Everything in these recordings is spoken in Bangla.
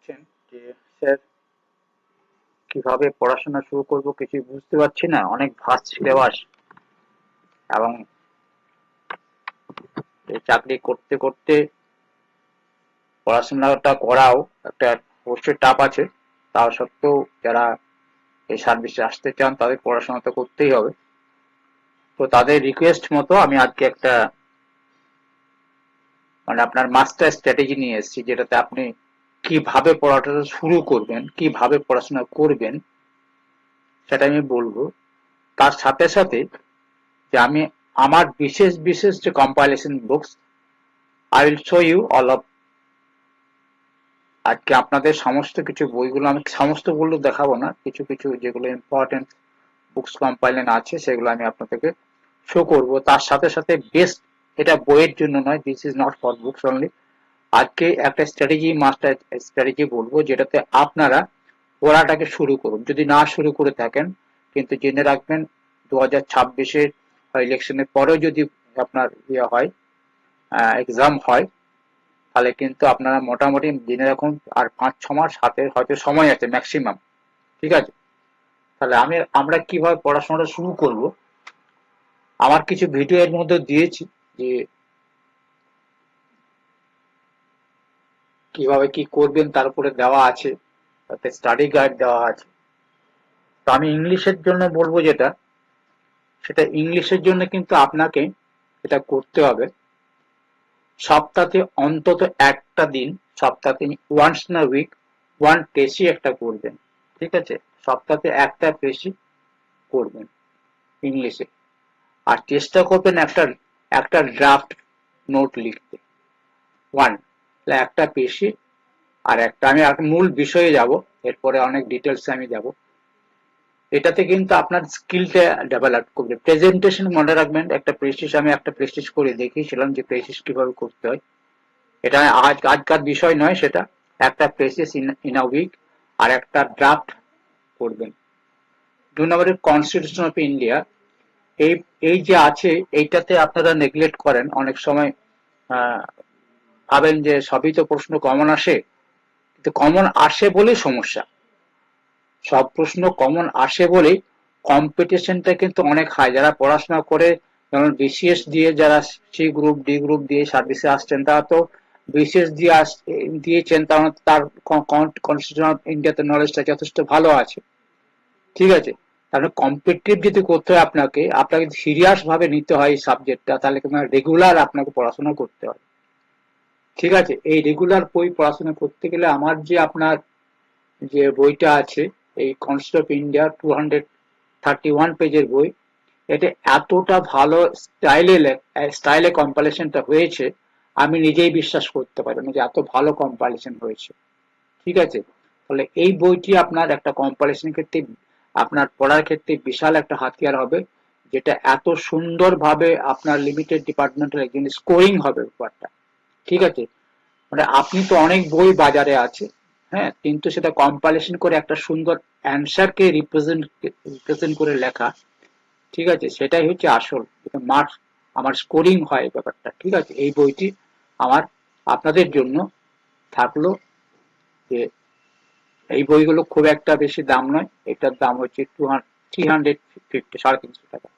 করছেন যে স্যার কিভাবে পড়াশোনা শুরু করব কিছুই বুঝতে পারছি না, অনেক ভাস্ট সিলেবাস এবং এই চাকরি করতে করতে পড়াশোনাটা করাও একটা অবশ্যই টাফ আছে। তাও সত্ত্বেও যারা এই সার্ভিসে আসতে চান তাদের পড়াশোনা তো করতেই হবে। তো তাদের রিকোয়েস্ট মতো আমি আজকে একটা আপনার মাস্টার স্ট্র্যাটেজি নিয়ে এসেছি, যেটাতে আপনি কিভাবে পড়াটা শুরু করবেন, কিভাবে পড়াশোনা করবেন সেটা আমি বলবো। তার সাথে সাথে যে আমি আমার বিশেষ বিশেষ যে compilation books I will show you all of. আজকে আপনাদের সমস্ত কিছু বইগুলো আমি সমস্ত বইগুলো দেখাবো না, কিছু কিছু যেগুলো ইম্পর্টেন্ট বুকস কম্পাইলেশন আছে সেগুলো আমি আপনাদেরকে শো করব। তার সাথে সাথে বেস্ট, এটা বইয়ের জন্য নয়, this is not for books only. আজকে একটা স্ট্র্যাটেজি, মাস্টার স্ট্র্যাটেজি বলবো, যেটাতে আপনারা পড়াটাকে শুরু করুন যদি না শুরু করে থাকেন। কিন্তু জেনে রাখবেন 2026-এর ইলেকশনের পরেও যদি আপনার ইয়ে হয়, এক্সাম হয়, তাহলে কিন্তু আপনারা মোটামুটি জেনে রাখুন আর 5-6 মাস হাতে হয়তো সময় আছে ম্যাক্সিমাম। ঠিক আছে, তাহলে আমরা কিভাবে পড়াশোনাটা শুরু করব, আমার কিছু ভিডিও এর মধ্যে দিয়েছি যে কিভাবে কি করবেন, তার উপরে দেওয়া আছে, তাতে স্টাডি গাইড দেওয়া আছে। তো আমি ইংলিশের জন্য বলবো যেটা, সেটা ইংলিশের জন্য কিন্তু আপনাকে এটা করতে হবে সপ্তাহে অন্তত একটা দিন, সপ্তাহে ওয়ান্স না উইক ওয়ান টেস্টই একটা করবেন। ঠিক আছে, সপ্তাহে একটা বেশি করবেন ইংলিশে। আর চেষ্টা করবেন একটা একটা ড্রাফট নোট লিখতে। ওয়ান, একটা বেশি। আর একটা আমি মূল বিষয়ে যাব, এরপরে অনেক ডিটেলসে আমি যাব। এটাতে কিন্তু আপনার স্কিলটা ডেভেলপ করবে। প্রেজেন্টেশন মনে রাখবেন, একটা প্রেস্টিজ, আমি একটা প্রেস্টিজ করে দেখিয়েছিলাম যে প্রেস্টিজ কিভাবে করতে হয়। এটা আজকার বিষয় নয় সেটা। একটা প্রেসিস ইন আ উইক আর একটা ড্রাফট করবেন। 2 নম্বরের কনস্টিটিউশন অফ ইন্ডিয়া, এই এই যে আছে এইটাতে আপনারা নেগলেক্ট করেন অনেক সময়। আহ, ভাবেন যে সবই তো প্রশ্ন কমন আসে, কিন্তু কমন আসে বলেই সমস্যা। সব প্রশ্ন কমন আসে বলেই কম্পিটিশনটা কিন্তু অনেক হাই। যারা পড়াশোনা করে, যেমন বিসিএস দিয়ে যারা সি গ্রুপ ডি গ্রুপ দিয়ে সার্ভিসে আসছেন, তারা তো বিসিএস দিয়েছেন, তার কনস্টিটিউশন অফ ইন্ডিয়াতে নলেজটা যথেষ্ট ভালো আছে। ঠিক আছে, তাহলে কম্পিটিটিভ যদি করতে হয় আপনাকে আপনাকে সিরিয়াস ভাবে নিতে হয় এই সাবজেক্টটা, তাহলে রেগুলার আপনাকে পড়াশোনা করতে হয়। ঠিক আছে, এই রেগুলার বই পড়াশোনা করতে গেলে আমার যে আপনার যে বইটা আছে, এই কনস্টিটিউশন অফ ইন্ডিয়া 231 পেজের বই, এটা এতটা ভালো স্টাইলে কম্পাইলেশনটা হয়েছে, আমি নিজেই বিশ্বাস করতে পারি না যে এত ভালো কম্পাইলেশন হয়েছে। ঠিক আছে, তাহলে এই বইটি আপনার একটা কম্পাইলেশন ক্ষেত্রে, আপনার পড়ার ক্ষেত্রে বিশাল একটা হাতিয়ার হবে, যেটা এত সুন্দরভাবে আপনার লিমিটেড ডিপার্টমেন্টাল একজন স্কোরিং হবে ব্যাপারটা। ঠিক আছে, মানে আপনি তো অনেক বই বাজারে আছে, হ্যাঁ, কিন্তু সেটা কম্পাইলেশন করে একটা সুন্দর অ্যান্সারকে রিপ্রেজেন্ট করে লেখা। ঠিক আছে, সেটাই হচ্ছে আসল মার্কস, আমার স্কোরিং হয় ব্যাপারটা। ঠিক আছে, এই বইটি আমার আপনাদের জন্য থাকলো যে এই বইগুলো খুব একটা বেশি দাম নয়, এটার দাম হচ্ছে 350, 350 টাকা।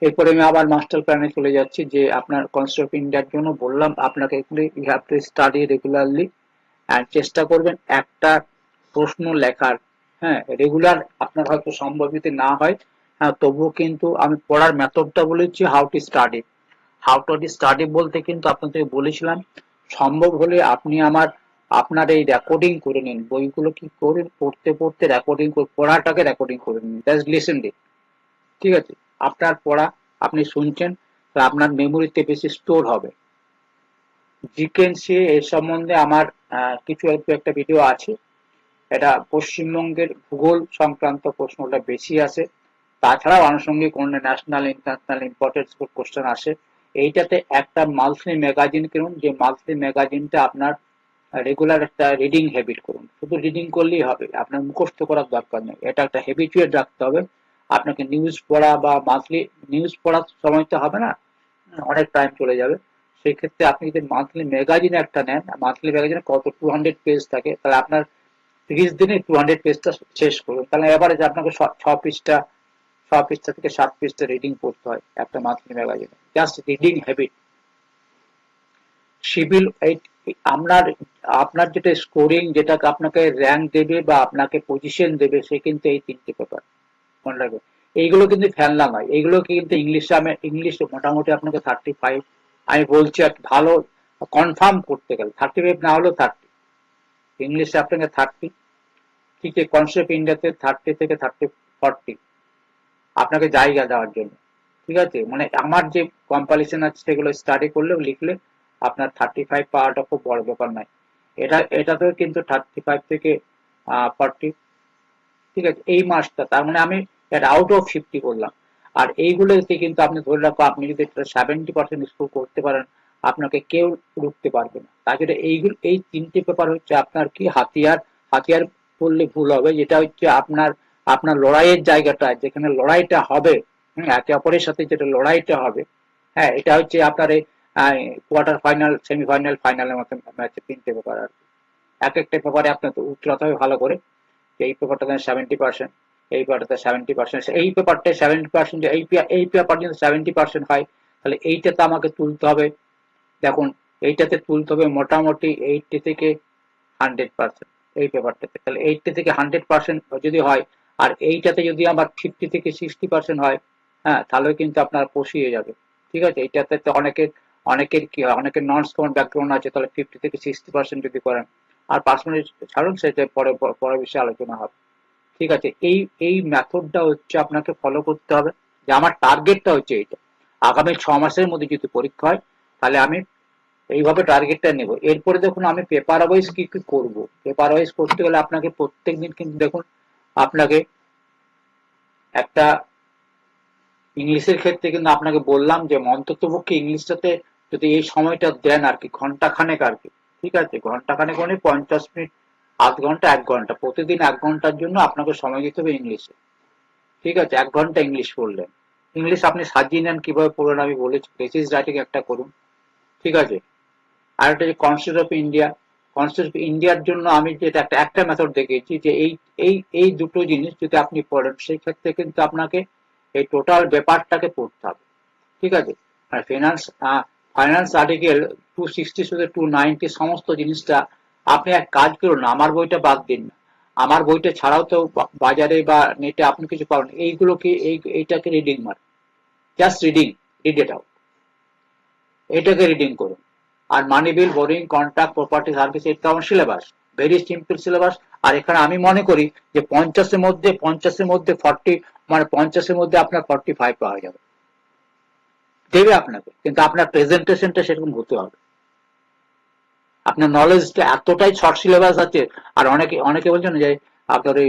এরপরে আমি আবার মাস্টার প্ল্যানে চলে যাচ্ছি, যে আপনার কনস্টিটিউশন অফ ইন্ডিয়ার জন্য বললাম আপনাকে you have to study regularly and চেষ্টা করবেন একটা প্রশ্ন লেখার। হ্যাঁ, রেগুলার আপনার হয়তো সম্ভব যদি না হয়, হ্যাঁ, তবুও কিন্তু আমি পড়ার মেথডটা বলেছি how to study. How to study বলতে কিন্তু আপনাদের বলেছিলাম, সম্ভব হলে আপনি আপনার এই রেকর্ডিং করে নিন, বইগুলো কি করে পড়তে পড়তে রেকর্ডিং করে, পড়াটাকে রেকর্ডিং করে নিন, জাস্ট লিসেন ইট। ঠিক আছে, আপনার পড়া আপনি শুনছেন, তা আপনার মেমোরিতে বেশি স্টোর হবে। জিকেএনসি এর সম্বন্ধে আমার কিছু একটা ভিডিও আছে। এটা পশ্চিমবঙ্গের ভূগোল সংক্রান্ত প্রশ্নটা বেশি আসে, তাছাড়াও আনুষঙ্গিক অন্য ন্যাশনাল ইন্টারন্যাশনাল ইম্পর্টেন্স কোশ্চেন আসে। এইটাতে একটা মান্থলি ম্যাগাজিন কিনুন, যে মান্থলি ম্যাগাজিনটা আপনার রেগুলার একটা রিডিং হ্যাবিট করুন। শুধু রিডিং করলেই হবে, আপনার মুখস্থ করার দরকার নেই, এটা একটা হ্যাবিচুয়েট রাখতে হবে আপনাকে। নিউজ পড়া বা মান্থলি নিউজ পড়ার সময় তো হবে না, অনেক টাইম চলে যাবে। সেই ক্ষেত্রে আপনি যদি মান্থলি ম্যাগাজিন একটা নেন, মান্থলি ম্যাগাজিনে কত 200 পেজ থাকে, তাহলে আপনার 30 দিনে 200 পেজটা শেষ করুন, তাহলে এভারেজ আপনাকে 6 পৃষ্ঠা থেকে 7 পৃষ্ঠা রিডিং পড়তে হয় একটা মান্থলি ম্যাগাজিনে, জাস্ট রিডিং হ্যাবিট। সিভিল আপনার আপনার যেটা স্কোরিং, যেটা আপনাকে র্যাঙ্ক দেবে বা আপনাকে পজিশন দেবে, সে কিন্তু এই 3টে পেপার মনে রাখবে। এইগুলো কিন্তু ফেলনা নয়, এইগুলো কিন্তু ইংলিশে মোটামুটি আপনাকে 35, আমি বলছি আর ভালো কনফার্ম করতে গেলে 35 না হলেও 30, ইংলিশে আপনাকে 30, ঠিক আছে, কনসেপ্ট ইন্ডিয়াতে 30 থেকে 40 আপনাকে জায়গা দেওয়ার জন্য, ঠিক আছে। মানে আমার যে কম্পারিজন আছে সেগুলো স্টাডি করলে লিখলে আপনার 35 পাওয়াটা খুব বড় ব্যাপার নয়। এটাতেও কিন্তু 35 থেকে 40, ঠিক আছে, এই মাসটা তার মানে আমি এটা আউট অফ 50 করলাম। আর এইগুলোতে কিন্তু আপনি ধরে রাখো, আপনি যদি 70% স্কোর করতে পারেন, আপনাকে কেউ রুখতে পারবে না। তার জন্য এই 3টে পেপার হচ্ছে আপনার কি হাতিয়ার। হাতিয়ার বললে ভুল হবে, যেটা হচ্ছে আপনার আপনার লড়াইয়ের জায়গাটা, যেখানে লড়াইটা হবে, একে অপরের সাথে যেটা লড়াইটা হবে। হ্যাঁ, এটা হচ্ছে আপনার এই কোয়ার্টার ফাইনাল, সেমিফাইনাল, ফাইনালের মতো ম্যাচে 3টে পেপার আর কি। এক একটা পেপারে আপনার উতরাতে হবে ভালো করে, এই পেপারটাতে 70%, এই পেপারটাতে 70%, এই পেপারটা 70%, এই পেপার যদি 70% হয়, তাহলে এইটাতে আমাকে তুলতে হবে, দেখুন এইটাতে তুলতে হবে মোটামুটি 80 থেকে 100%, এই পেপারটাতে তাহলে 80 থেকে 100% যদি হয়, আর এইটাতে যদি আমার 50 থেকে 60% হয়, হ্যাঁ, তাহলে কিন্তু আপনার পৌঁছিয়ে যাবে, ঠিক আছে। এইটাতে তো অনেকের কি হয়, অনেকের নন স্কোর ব্যাকগ্রাউন্ড আছে, তাহলে 50 থেকে 60% যদি করেন, আর পার্সোনালি ছাড়ুন, সেটা পরে বিষয়ে আলোচনা হবে, ঠিক আছে। এই মেথডটা হচ্ছে আপনাকে ফলো করতে হবে, যে আমার টার্গেটটা হচ্ছে এইটা, আগামী 6 মাসের মধ্যে যদি পরীক্ষা হয়, তাহলে আমি এইভাবে টার্গেটটা নেব। এরপরে দেখুন আমি পেপার ওয়াইজ কি কি করব। পেপার ওয়াইজ করতে গেলে আপনাকে প্রত্যেকদিন কিন্তু দেখুন, আপনাকে একটা ইংলিশের ক্ষেত্রে কিন্তু আপনাকে বললাম যে অন্ততপক্ষে ইংলিশটাতে যদি এই সময়টা দেন আর কি, ঘন্টা খানেক আর কি, ঠিক আছে, ঘন্টা খানেক মানে 50 মিনিট, আধ ঘন্টা, 1 ঘন্টা, প্রতিদিন 1 ঘন্টার জন্য আপনাকে সময় দিতে হবে ইংলিশে, ঠিক আছে। 1 ঘন্টা ইংলিশ পড়লেন, ইংলিশ আপনি সাজিয়ে নেন কিভাবে পড়বেন আমি বলেছি, বেসিস রাইটিং একটা করুন, ঠিক আছে। আর একটা যে constitution of India, constitution of ইন্ডিয়ার জন্য আমি যেটা একটা মেথড দেখিয়েছি, যে এই দুটো জিনিস যদি আপনি পড়েন, সেই ক্ষেত্রে কিন্তু আপনাকে এই টোটাল ব্যাপারটাকে পড়তে হবে, ঠিক আছে। আর ফাইন্যান্স আর্টিকেল 260 থেকে 290 সমস্ত জিনিসটা আপনি এক কাজ করুন, আমার বইটা বাদ দিন না, আমার বইটা ছাড়াও তো বাজারে বা নেটে আপনি কিছু পাবেন, এইগুলোকে এইটাকে রিডিং মার, জাস্ট রিড ইট আউট, এটাকে রিডিং করুন। আর মানি বিল, বোরিং, কন্ট্রাক্ট, প্রপার্টি সার্ভিস, এটা আমার সিলেবাস, ভেরি সিম্পল সিলেবাস। আর এখানে আমি মনে করি যে 50-এর মধ্যে 40, মানে 50-এর মধ্যে আপনার 45 পাওয়া যাবে, দেবে আপনাকে, কিন্তু আপনার প্রেজেন্টেশনটা সেরকম হতে হবে। আপনার নলেজটা এতটাই শর্ট সিলেবাস আছে। আর অনেকে অনেকে বলছেন যে আপনার ওই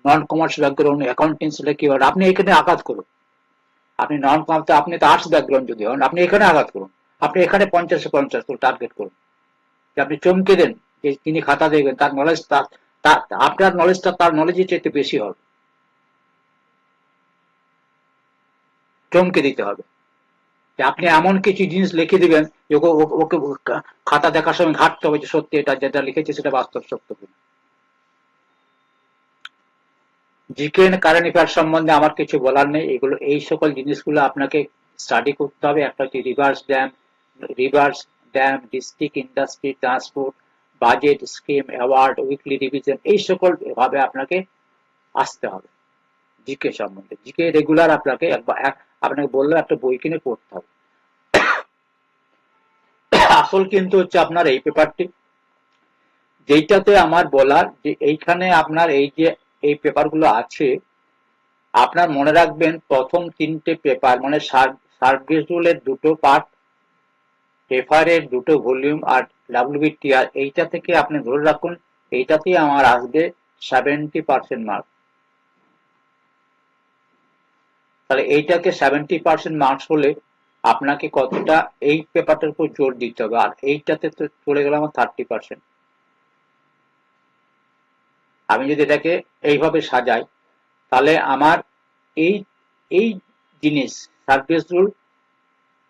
নন কমার্স ব্যাকগ্রাউন্ড, অ্যাকাউন্টেন্সিটা কি হবে, আপনি এখানে আঘাত করুন। আপনি নন কমার্স, আপনি তো আর্টস ব্যাকগ্রাউন্ড যদি হন, আপনি এখানে আঘাত করুন, আপনি এখানে 50-50 টার্গেট করুন, যে আপনি চমকে দেন, যে তিনি খাতা দেখবেন, তার নলেজ, আপনার নলেজটা তার নলেজের চাইতে বেশি হবে, চমকে দিতে হবে। যে আপনি এমন কিছু জিনিস লিখে দিবেন যে ওকে খাতা দেখার সময় ঘাটতে হবে যে সত্যি এটা যেটা লিখেছে সেটা বাস্তব সত্য কিনা। জিকে কারেন্ট অ্যাফেয়ার্স সম্বন্ধে আমার কিছু বলার নেই, এগুলো এই সকল জিনিসগুলো আপনাকে স্টাডি করতে হবে। একটা হচ্ছে rivers dam, district industry, transport, budget, scheme, award, weekly revision, এই সকল ভাবে আপনাকে আসতে হবে জিকে সম্বন্ধে। জিকে রেগুলার আপনাকে বললাম একটা বই কিনে পড়তে হবে। আসল কিন্তু হচ্ছে আপনার এই পেপারটি, যেইটাতে আমার বলার যে এইখানে আপনার এই যে এই পেপারগুলো আছে, আপনার মনে রাখবেন প্রথম 3টে পেপার মানে সার্ভিস রুলের 2টো পার্ট, রেফারের 2টো ভলিউম, আর ডাব্লিউবিটিআর, এইটা থেকে আপনি ধরে রাখুন এইটাতেই আমার আসবে 70% মার্ক। তাহলে এইটাকে 70% মার্কস হলে আপনাকে কতটা এই পেপারটার উপর জোর দিতে হবে, আর এইটাতে তো চলে গেল আমার 30%। আমি যদি এটাকে এইভাবে সাজাই, তাহলে আমার এই এই জিনিস সার্ভিস রুল,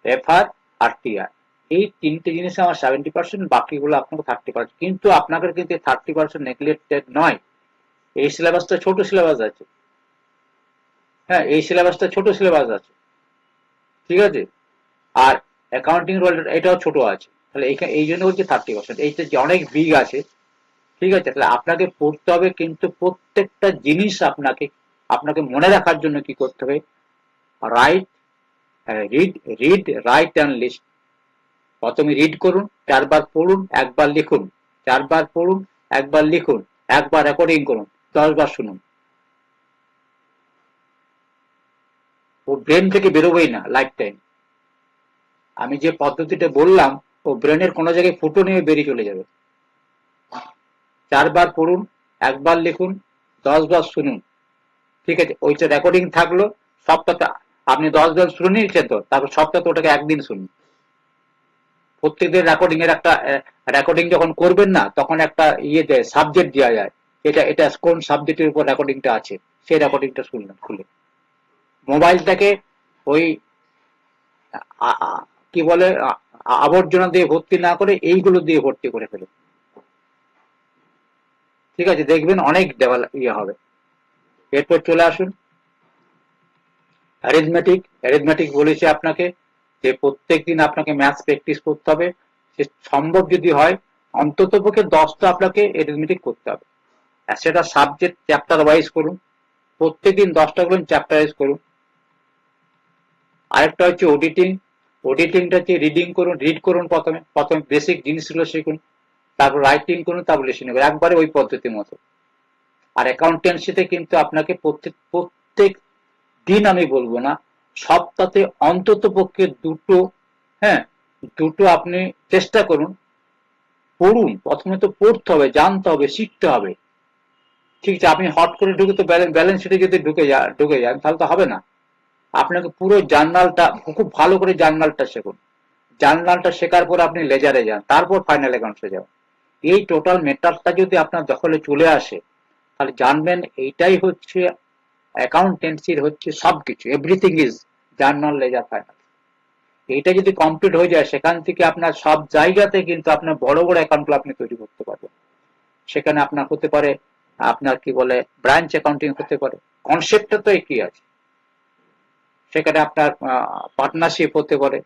এফআর আর টিআর, এই তিনটে জিনিসে আমার 70%, বাকিগুলো আপনাকে 30%, কিন্তু আপনাদের কিন্তু 30% নেগলেক্টেড নয়। এই সিলেবাসটা ছোট সিলেবাস আছে, হ্যাঁ এই সিলেবাসটা ছোট সিলেবাস আছে, ঠিক আছে। আর অ্যাকাউন্টিং রোল এটাও ছোট আছে, তাহলে এই জন্য হচ্ছে 30%, এইটা যে অনেক বিগ আছে, ঠিক আছে। তাহলে আপনাকে পড়তে হবে, কিন্তু প্রত্যেকটা জিনিস আপনাকে আপনাকে মনে রাখার জন্য কি করতে হবে, write, read, write and list. প্রথমে রিড করুন, 4 বার পড়ুন, 1 বার লিখুন, 4 বার পড়ুন, 1 বার লিখুন, 1 বার রেকর্ডিং করুন, 10 বার শুনুন। ও ব্রেন থেকে বেরোবেই না লাইফ টাইম। আমি যে পদ্ধতিটা বললাম, ও ব্রেনের কোনো জায়গায় ফুটো নিয়ে বেরিয়ে চলে যাবে। 4 বার পড়ুন, 1 বার লিখুন, 10 বার শুনুন, ঠিক আছে। ওইটা রেকর্ডিং থাকলো, সপ্তাহে আপনি 10 বার শুনে নিয়েছেন, তো তারপর সপ্তাহে ওটাকে একদিন শুনুন। প্রত্যেকদিন রেকর্ডিং এর একটা রেকর্ডিং যখন করবেন না, তখন একটা ইয়েতে সাবজেক্ট দেওয়া যায়, এটা এটা কোন সাবজেক্টের উপর রেকর্ডিংটা আছে, সেই রেকর্ডিংটা শুনলেন খুলে। মোবাইলটাকে ওই কি বলে আবর্জনা দিয়ে ভর্তি না করে এইগুলো দিয়ে ভর্তি করে ফেলুন, ঠিক আছে, দেখবেন অনেক ডেভেলপ হবে। এরপর চলে আসুন অ্যারিথমেটিক। অ্যারিথমেটিক বলেছি আপনাকে যে প্রত্যেকদিন আপনাকে ম্যাথস প্র্যাকটিস করতে হবে, সে সম্ভব যদি হয় অন্তত পক্ষে 10টা আপনাকে অ্যারিথমেটিক করতে হবে। আর সেটা সাবজেক্ট চ্যাপ্টার ওয়াইজ করুন, প্রত্যেকদিন 10টা করুন, চ্যাপ্টার ওয়াইজ করুন। আরেকটা হচ্ছে অডিটিং। অডিটিংটা হচ্ছে রিডিং করুন, রিড করুন, প্রথমে প্রথমে বেসিক জিনিসগুলো শিখুন, তারপর রাইটিং করুন, তারপর লিসেনিং করুন, একবারে ওই পদ্ধতির মতো। আর অ্যাকাউন্টেন্সিতে কিন্তু আপনাকে প্রত্যেক প্রত্যেক দিন আমি বলবো না, সপ্তাহে অন্তত পক্ষে দুটো, হ্যাঁ দুটো আপনি চেষ্টা করুন, পড়ুন। প্রথমে তো পড়তে হবে, জানতে হবে, শিখতে হবে, ঠিক আছে। আপনি হট করে ঢুকে তো ব্যালেন্স শিটে যদি ঢুকে যান তাহলে তো হবে না। আপনাকে পুরো জার্নালটা খুব ভালো করে জার্নালটা শিখুন, জার্নালটা শেখার পর আপনি লেজারে যান, তারপর ফাইনাল অ্যাকাউন্টসে যান। এই টোটাল মেটারটা যদি আপনার দখলে চলে আসে, তাহলে জানবেন এইটাই হচ্ছে অ্যাকাউন্টেন্সির হচ্ছে সবকিছু, everything is journal, ledger, final. এইটা যদি কমপ্লিট হয়ে যায়, সেখান থেকে আপনার সব জায়গাতে কিন্তু আপনার বড় বড় অ্যাকাউন্টগুলো আপনি তৈরি করতে পারবেন। সেখানে আপনার হতে পারে, আপনার কি বলে ব্রাঞ্চ অ্যাকাউন্টিং হতে পারে, কনসেপ্টটা তো একই আছে। সেখানে আপনার পার্টনারশিপ হতে পারে,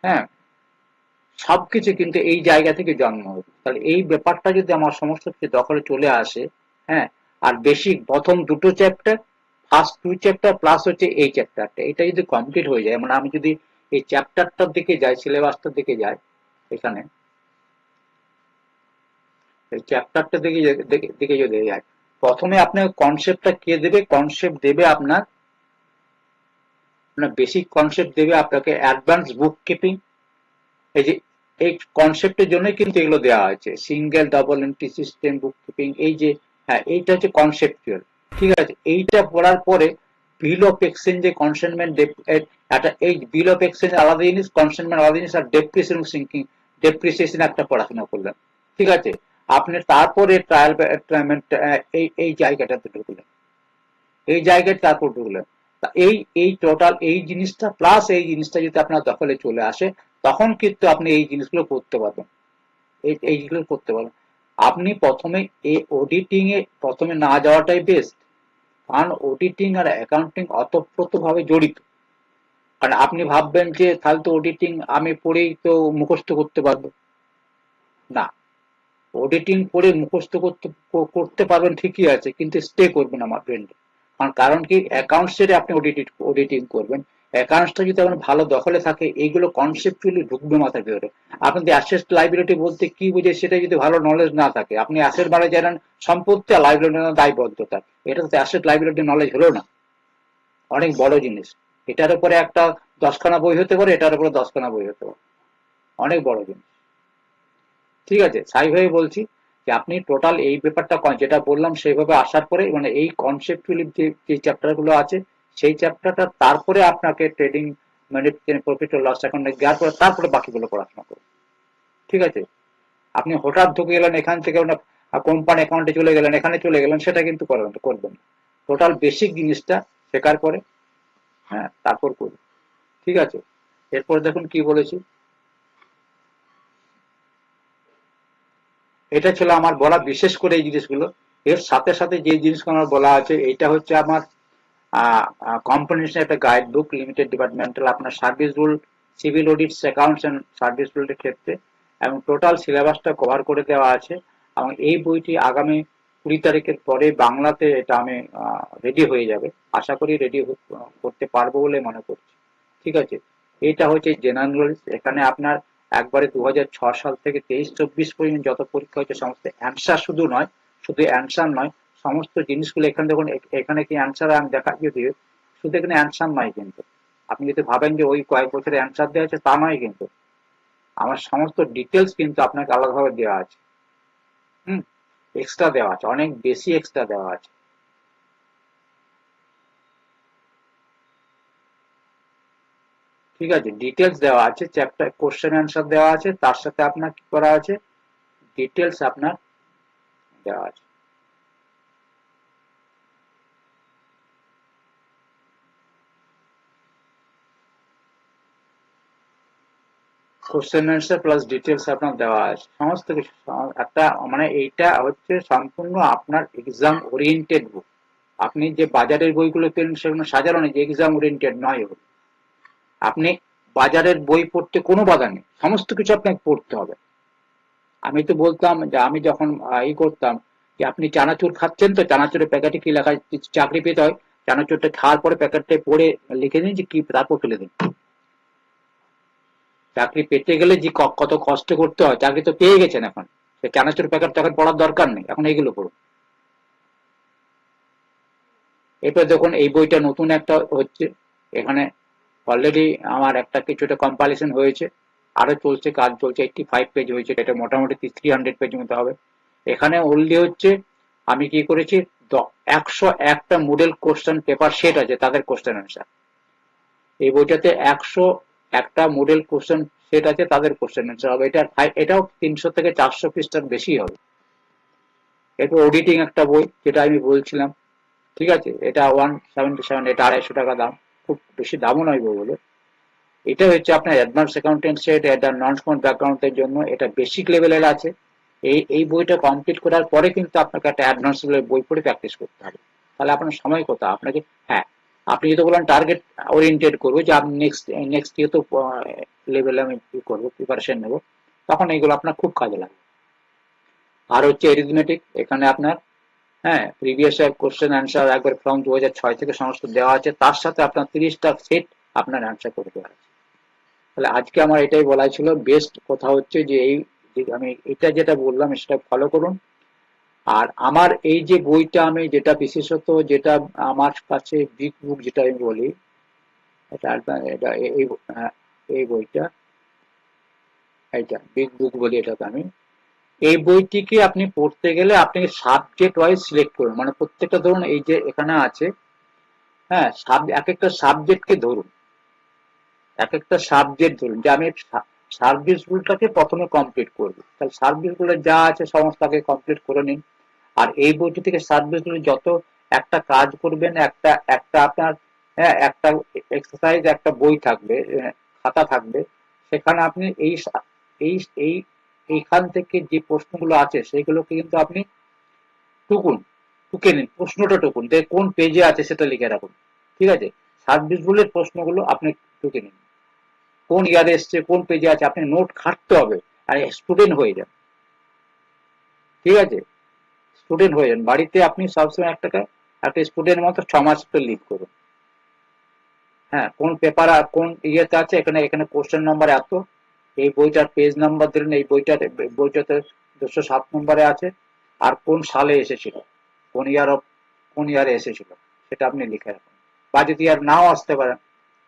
হ্যাঁ সবকিছু কিন্তু এই জায়গা থেকে জন্ম হবে। তাহলে এই ব্যাপারটা যদি আমার সমস্ত কিছু দখলে চলে আসে, হ্যাঁ, আর বেশি প্রথম দুটো চ্যাপ্টার, ফার্স্ট 2 চ্যাপ্টার প্লাস হচ্ছে এই চ্যাপ্টারটা, এটা যদি কমপ্লিট হয়ে যায়, মানে আমি যদি এই চ্যাপ্টারটার দিকে যাই, সিলেবাসটার দিকে যাই, এখানে এই চ্যাপ্টারটা দিকে যদি যাই, প্রথমে আপনার কনসেপ্টটা কে দেবে, কনসেপ্ট দেবে আপনার আপনার বেসিক কনসেপ্ট দেবে আপনাকে অ্যাডভান্স বুক কিপিং। এই যে এই কনসেপ্টের জন্যই কিন্তু এগুলো দেওয়া হয়েছে, সিঙ্গেল ডাবল এন্ট্রি সিস্টেম, বুক কিপিং, এই যে, হ্যাঁ এইটা হচ্ছে কনসেপ্টুয়াল, ঠিক আছে। এইটা পড়ার পরে বিল অফ এক্সচেঞ্জ, কনসাইনমেন্ট, একটা এই বিল অফ এক্সচেঞ্জ আলাদা জিনিস, কনসাইনমেন্ট আলাদা জিনিস, আর ডেপ্রিসিয়েশন সিঙ্কিং, ডেপ্রিসিয়েশন একটা পড়াশোনা করলেন, ঠিক আছে। আপনি তারপরে ট্রায়াল এই জায়গাটাতে ঢুকলেন, এই জায়গায় তারপর ঢুকলেন। এই এই টোটাল এই জিনিসটা প্লাস এই জিনিসটা যদি আপনার দখলে চলে আসে, তখন কিন্তু আপনি এই জিনিসগুলো করতে পারবেন, এইগুলো করতে পারবেন। আপনি প্রথমে এই অডিটিং এ প্রথমে না যাওয়াটাই বেস্ট, কারণ অডিটিং আর অ্যাকাউন্টিং অতপ্রত ভাবে জড়িত। কারণ আপনি ভাববেন যে তাহলে তো অডিটিং আমি পড়েই তো মুখস্থ করতে পারবো, না। অডিটিং পড়ে মুখস্থ করতে পারবেন ঠিকই আছে, কিন্তু স্টে করবেন আমার ফ্রেন্ড। কারণ কি, অ্যাকাউন্টস এর আপনি অডিটিং করবেন, অ্যাকাউন্টসটা যদি আপনার ভালো দখলে থাকে, এইগুলো কনসেপচুয়ালি ঢুকবে মাথার ভিতরে। আপনি অ্যাসেট লাইবিলিটি বলতে কি বুঝে সেটা যদি ভালো নলেজ না থাকে, আপনি অ্যাসেট মানে জানেন সম্পত্তি, আর লাইবিলিটি দায়বদ্ধতা, এটা তো অ্যাসেট লাইবিলিটি নলেজ হলো না, অনেক বড় জিনিস। এটার উপরে একটা 10খানা বই হতে পারে, এটার উপরে 10খানা বই হতে পারে, অনেক বড় জিনিস, ঠিক আছে। তাই হয়ে বলছি যে আপনি টোটাল এই ব্যাপারটা যেটা বললাম সেইভাবে আসার পরে, মানে এই কনসেপ্টুয়ালি যে চ্যাপ্টার গুলো আছে, সেই চ্যাপ্টারটা তারপরে আপনাকে ট্রেডিং, মানে প্রফিট ও লস অ্যাকাউন্টে যাওয়ার পরে তারপরে বাকিগুলো পড়াশোনা করুন, ঠিক আছে। আপনি হঠাৎ ঢুকে গেলেন এখান থেকে, কোম্পানি অ্যাকাউন্টে চলে গেলেন, এখানে চলে গেলেন, সেটা কিন্তু করবেন। টোটাল বেসিক জিনিসটা শেখার পরে, হ্যাঁ তারপর করুন, ঠিক আছে। এরপর দেখুন কি বলেছি, এটা ছিল আমার বলা, বিশেষ করে এই জিনিসগুলো। এর সাথে সাথে যে জিনিসগুলো আমার বলা আছে, এটা হচ্ছে আমার কম্পোনেশন একটা গাইড বুক, লিমিটেড ডিপার্টমেন্টাল আপনার service rule, civil audits, accounts and service রুলের ক্ষেত্রে, এবং টোটাল সিলেবাসটা কভার করে দেওয়া আছে। এবং এই বইটি আগামী 20 তারিখের পরে বাংলাতে এটা আমি রেডি হয়ে যাবে, আশা করি রেডি করতে পারবো বলে মনে করছি। ঠিক আছে, এটা হচ্ছে জেনারেল নলেজ। এখানে আপনার একবারে 2006 সাল থেকে 23-24 পর্যন্ত যত পরীক্ষা হয়েছে সমস্ত অ্যান্সার শুধু নয়, শুধু অ্যান্সার নয়, সমস্ত জিনিসগুলো এখানে দেখুন। এখানে কি অ্যান্সার আমি দেখা যদিও, শুধু এখানে অ্যান্সার নয় কিন্তু। আপনি যদি ভাবেন যে ওই কয়েক বছরের অ্যান্সার দেওয়া আছে, তা নয় কিন্তু। আমার সমস্ত ডিটেলস কিন্তু আপনাকে আলাদাভাবে দেওয়া আছে। হুম, এক্সট্রা দেওয়া আছে, অনেক বেশি এক্সট্রা দেওয়া আছে। ঠিক আছে, ডিটেলস দেওয়া আছে, চ্যাপ্টার কোশ্চেন অ্যান্সার দেওয়া আছে, তার সাথে আপনার কি করা আছে, ডিটেলস আপনার দেওয়া আছে। কোশ্চেন অ্যান্সার প্লাস ডিটেলস আপনার দেওয়া আছে, সমস্ত কিছু। একটা মানে এইটা হচ্ছে সম্পূর্ণ আপনার এক্সাম ওরিয়েন্টেড বুক। আপনি যে বাজারের বইগুলো পেন সেগুলো সাধারণ যে এক্সাম ওরিয়েন্টেড নয়। আপনি বাজারের বই পড়তে কোনো বাধা নেই, সমস্ত কিছু আপনাকে পড়তে হবে। আমি তো বলতাম যে আমি যখন ই করতাম, যে আপনি চানাচুর খাচ্ছেন তো চানাচুরের প্যাকেটে কি লেখা, চাকরি পেতে হয় চানাচুরটা খাওয়ার পরে প্যাকেটটা পড়ে লিখে দিন যে কি, তারপর ফেলে দিন। চাকরি পেতে গেলে যে কত কষ্ট করতে হয়, চাকরি তো পেয়ে গেছেন এখন, সে চানাচুর প্যাকেট তো এখন পড়ার দরকার নেই, এখন এইগুলো পড়ুন। এরপর দেখুন এই বইটা নতুন একটা হচ্ছে, এখানে অলরেডি আমার একটা কিছুটা কম্পাইলেশন হয়েছে, আরো চলছে, কাজ চলছে, 85 পেজ হয়েছে, এটা মোটামুটি 300 পেজ মতো হবে। এখানে অনলি হচ্ছে আমি কি করেছি, 101টা মডেল কোশ্চেন পেপার সেট আছে, তাদের কোশ্চেন অ্যান্সার। এই বইটাতে 101টা মডেল কোশ্চেন সেট আছে, তাদের কোশ্চেন অ্যান্সার হবে। এটাও 300 থেকে 400 পৃষ্ঠার বেশি হবে। এরপর অডিটিং একটা বই, যেটা আমি বলছিলাম। ঠিক আছে, এটা 177, এটা 250 টাকা দাম, খুব বেশি দামও নয় বই বলে। এটা হচ্ছে আপনার অ্যাডভান্স অ্যাকাউন্টেন্ট সেট, এটা নন স্মার্ট ব্যাকগ্রাউন্ডের জন্য, এটা বেসিক লেভেলের আছে। এই বইটা কমপ্লিট করার পরে কিন্তু আপনাকে একটা অ্যাডভান্স লেভেলের বই পড়ে প্র্যাকটিস করতে হবে। তাহলে আপনার সময় কোথায় আপনাকে, হ্যাঁ, আপনি যদি বলেন টার্গেট ওরিয়েন্টেড করবো, যে আপনি নেক্সট নেক্সট ইয়ে তো লেভেলে আমি কি করবো, প্রিপারেশন নেবো, তখন এইগুলো আপনার খুব কাজে লাগবে। আর হচ্ছে এরিথমেটিক, এখানে আপনার, হ্যাঁ, প্রিভিয়াস কোশ্চেন অ্যান্সার একবার ফ্রম 2006 থেকে সমস্ত দেওয়া আছে, তার সাথে আপনার 30টা সেট আপনার অ্যান্সার করে দেওয়া আছে। তাহলে আজকে আমার এটাই বলা ছিল, বেস্ট কথা হচ্ছে যে এই যে আমি এটা যেটা বললাম সেটা ফলো করুন। আর আমার এই যে বইটা, আমি যেটা বিশেষত যেটা আমার কাছে বিগ বুক যেটা আমি বলি, এটা এটা এই বইটা, এইটা বিগ বুক বলি এটাকে আমি। এই বইটিকে আপনি পড়তে গেলে আপনি সাবজেক্ট ওয়াইজ সিলেক্ট করুন, মানে প্রত্যেকটা ধরুন এই যে এখানে আছে, হ্যাঁ, এক একটা সাবজেক্টকে ধরুন, এক একটা সাবজেক্ট ধরুন, যে আমি সার্ভিস রুলটাকে প্রথমে কমপ্লিট করবো, তাহলে সার্ভিস রুলে যা আছে সমস্ত আগে কমপ্লিট করে নিন। আর এই বইটি থেকে সার্ভিস রুলে যত একটা কাজ করবেন, একটা একটা আপনার, হ্যাঁ, একটা এক্সারসাইজ, একটা বই থাকবে, খাতা থাকবে, সেখানে আপনি এই এই এইখান থেকে যে প্রশ্নগুলো আছে সেগুলোকে কিন্তু আপনি টুকুন, টুকে নিন, প্রশ্নটা টুকুন, কোন পেজে আছে সেটা লিখে রাখুন। ঠিক আছে, সার্ভিস রুলের প্রশ্নগুলো আপনি টুকে নিন, কোন ইয়ারে এসছে, কোন পেজে আছে, আপনি নোট খাটতে হবে। আর স্টুডেন্ট হয়ে যান, ঠিক আছে, স্টুডেন্ট হয়ে যান, বাড়িতে আপনি সবসময় একটা স্টুডেন্ট মতো 6 মাস তো লিড করুন। হ্যাঁ, কোন পেপার আর কোন ইয়েতে আছে, এখানে এখানে কোশ্চেন নাম্বার এত, এই বইটার পেজ নাম্বার দিলেন, এই বইটাতে 207 নম্বরে আছে, আর কোন সালে এসেছিল, কোন ইয়ার অফ, কোন ইয়ারে এসেছিল, সেটা আপনি লিখে রাখুন। বা যদি আর নাও আসতে পারেন,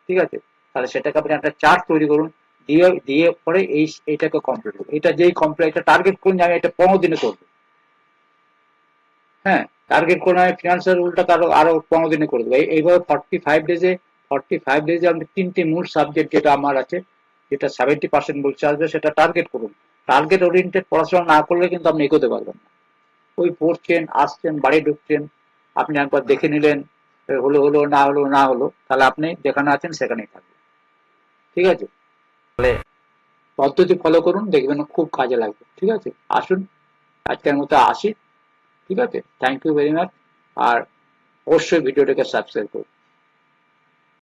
ঠিক আছে, তাহলে সেটাকে আপনি একটা চার্ট তৈরি করুন, দিয়ে দিয়ে পরে এইটাকে কমপ্লিট করুন। এটা যেই কমপ্লিট, এটা টার্গেট করুন যে আমি এটা 15 দিনে করবো। হ্যাঁ, টার্গেট করে আমি ফিনান্সিয়াল রুলটাকে আরো 15 দিনে করে দেবো। এইভাবে 45 ডেজে আপনি 3টে মূল সাবজেক্ট যেটা আমার আছে, যেটা 70% বলছে আসবে, সেটা টার্গেট করুন। টার্গেট ওরিয়েন্টেড পড়াশোনা না করলে কিন্তু আপনি এগোতে পারবেন না। ওই পড়ছেন, আসছেন, বাড়ি ঢুকছেন, আপনি একবার দেখে নিলেন, হলো হলো, না হলো না হলো, তাহলে আপনি যেখানে আছেন সেখানেই থাকবেন। ঠিক আছে, তাহলে পদ্ধতি ফলো করুন, দেখবেন খুব কাজে লাগবে। ঠিক আছে, আসুন আজকের মতো আসি, ঠিক আছে? Thank you very much. আর অবশ্যই ভিডিওটাকে সাবস্ক্রাইব করুন।